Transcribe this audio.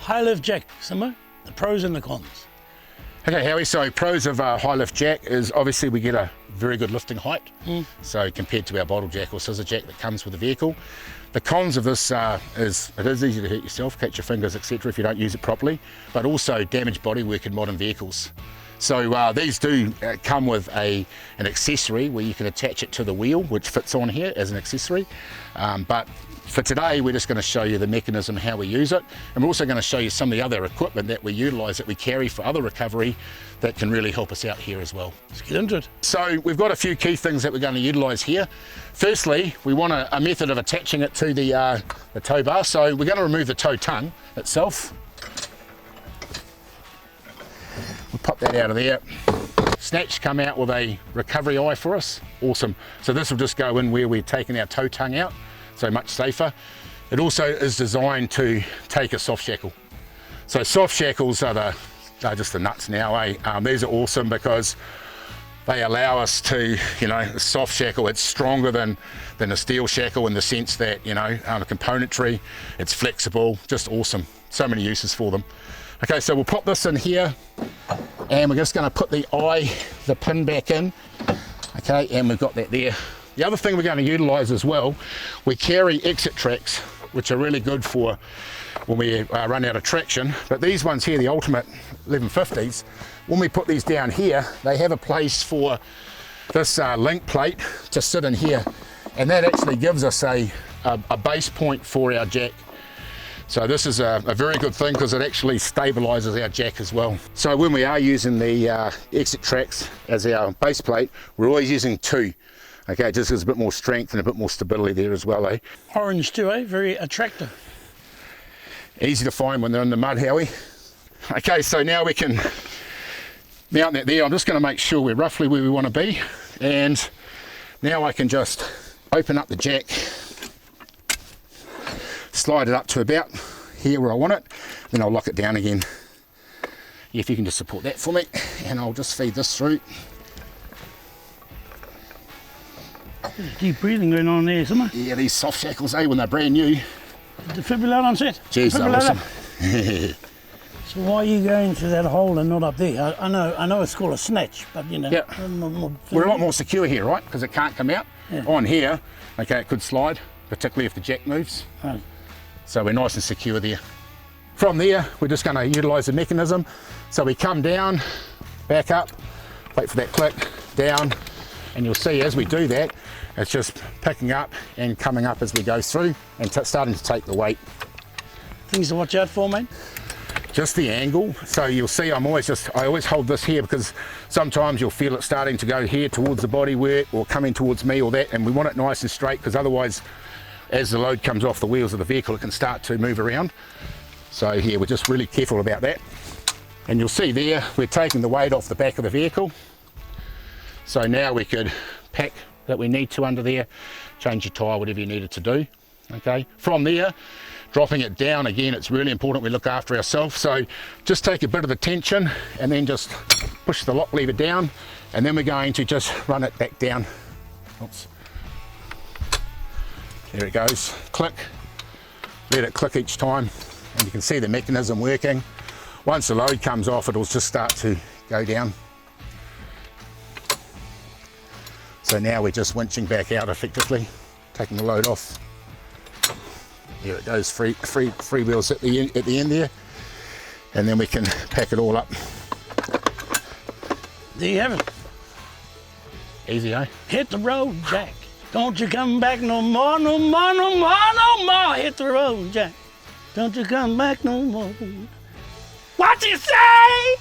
High lift jack, Simmo, the pros and the cons. Okay, Howie, so pros of high lift jack is obviously we get a very good lifting height. So compared to our bottle jack or scissor jack that comes with the vehicle. The cons of this is it is easy to hurt yourself, catch your fingers, etc. if you don't use it properly, but also damaged bodywork in modern vehicles. So these do come with an accessory where you can attach it to the wheel, which fits on here as an accessory. But for today, we're just going to show you the mechanism, how we use it. And we're also going to show you some of the other equipment that we utilise, that we carry for other recovery that can really help us out here as well. Let's get into it. So we've got a few key things that we're going to utilise here. Firstly, we want a method of attaching it to the tow bar. So we're going to remove the tow tongue itself. We'll pop that out of there. Snatch come out with a recovery eye for us. Awesome. So this will just go in where we're taking our tow tongue out, so much safer. It also is designed to take a soft shackle. So soft shackles are just the nuts now, eh? These are awesome because they allow us to, a soft shackle, it's stronger than a steel shackle in the sense that, the componentry, it's flexible, just awesome. So many uses for them. Okay, so we'll pop this in here and we're just going to put the pin back in. Okay, and we've got that there. The other thing we're going to utilise as well, we carry Exitrax, which are really good for when we run out of traction. But these ones here, the Ultimate 1150s, when we put these down here, they have a place for this link plate to sit in here. And that actually gives us a base point for our jack. So this is a very good thing because it actually stabilises our jack as well. So when we are using the Exitrax as our base plate, we're always using two. Okay, it just gives a bit more strength and a bit more stability there as well, eh? Orange too, eh? Very attractive. Easy to find when they're in the mud, Howie. Okay, so now we can mount that there. I'm just going to make sure we're roughly where we want to be. And now I can just open up the jack, slide it up to about here where I want it, then I'll lock it down again. If you can just support that for me, and I'll just feed this through. There's deep breathing going on there, isn't there? Yeah, these soft shackles, when they're brand new. Defibrillator on set. Jeez, they're awesome. So why are you going through that hole and not up there? I know it's called a snatch, but Yep. We're a lot more secure here, right? Because it can't come out. Yeah. On here, okay, it could slide, particularly if the jack moves. Right. So we're nice and secure there. From there, we're just going to utilise the mechanism. So we come down, back up, wait for that click, down, and you'll see as we do that, it's just picking up and coming up as we go through and starting to take the weight. Things to watch out for, mate? Just the angle. So you'll see I always hold this here because sometimes you'll feel it starting to go here towards the bodywork or coming towards me or that, and we want it nice and straight because otherwise as the load comes off the wheels of the vehicle it can start to move around. So here we're just really careful about that. And you'll see there we're taking the weight off the back of the vehicle. So now we could pack that we need to under there, change your tyre, whatever you needed to do. Okay, from there, dropping it down again, it's really important we look after ourselves. So just take a bit of the tension and then just push the lock lever down, and then we're going to just run it back down. Oops. There it goes, click, let it click each time, and you can see the mechanism working. Once the load comes off, it'll just start to go down. So now we're just winching back out effectively, taking the load off. There it goes, free wheels at the end there, and then we can pack it all up. There you have it. Easy, eh? Hit the road, Jack. Don't you come back no more, no more, no more, no more. Hit the road, Jack. Don't you come back no more. What you say?